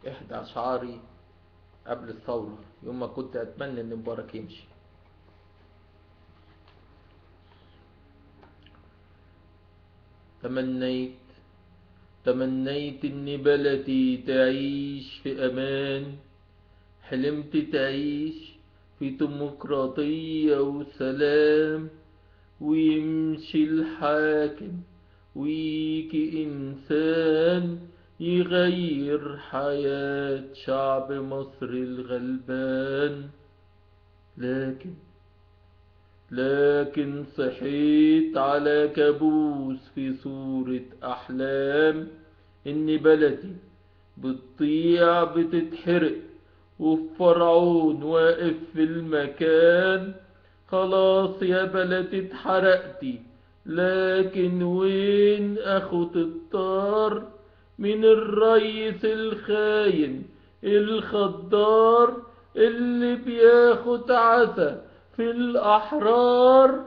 إحدى أشعاري قبل الثورة، يوم ما كنت أتمنى إن مبارك يمشي. تمنيت تمنيت إن بلدي تعيش في أمان، حلمت تعيش في ديمقراطية وسلام، ويمشي الحاكم ويجي إنسان يغير حياة شعب مصر الغلبان. لكن صحيت على كابوس في صورة أحلام، إن بلدي بتضيع بتتحرق، وفي فرعون واقف في المكان. خلاص يا بلدي اتحرقتي، لكن وين أخو الطار من الريس الخاين الخضار اللي بياخد عزا في الأحرار،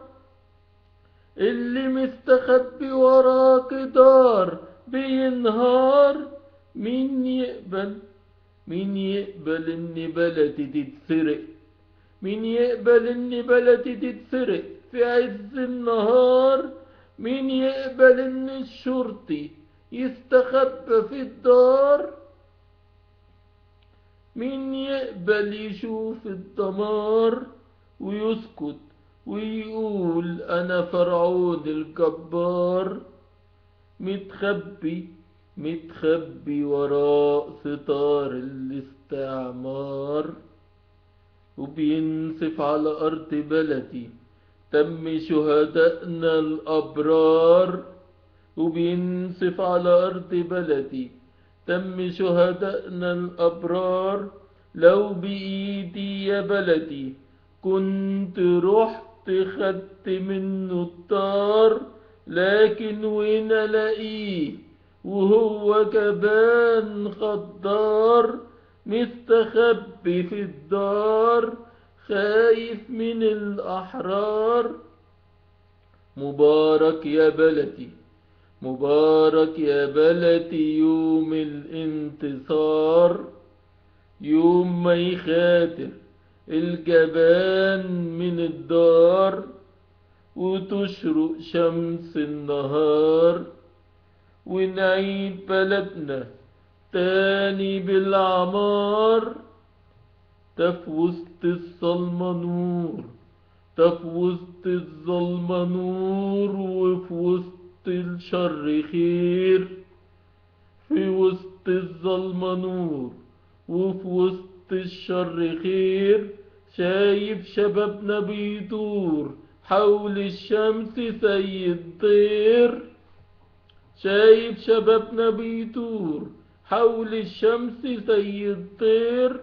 اللي مستخبي ورا جدار بينهار. مين يقبل إن بلدي تتسرق؟ مين يقبل إن بلدي تتسرق في عز النهار؟ مين يقبل إن الشرطي يستخبى في الدار؟ مين يقبل يشوف الدمار ويسكت ويقول أنا فرعون الجبار؟ متخبي وراء ستار الاستعمار، وبينسف على أرض بلدي دم شهدائنا الأبرار. وبينسف على أرض بلدي دم شهدائنا الأبرار. لو بإيدي يا بلدي كنت رحت خدت منه الطار، لكن وين ألاقيه وهو جبان خضار، مستخبي في الدار خايف من الأحرار. مبارك يا بلدي، مبارك يا بلدي يوم الانتصار، يوم ما يخاطر الجبان من الدار، وتشرق شمس النهار، ونعيد بلدنا تاني بالعمار. ده في وسط الظلمة نور، ده في وسط الظلمة نور، وفي وسط الشر خير. في وسط الظلمة نور وفي وسط الشر خير. شايف شبابنا بيدور حول الشمس زي الطير. شايف شبابنا بيدور حول الشمس زي الطير.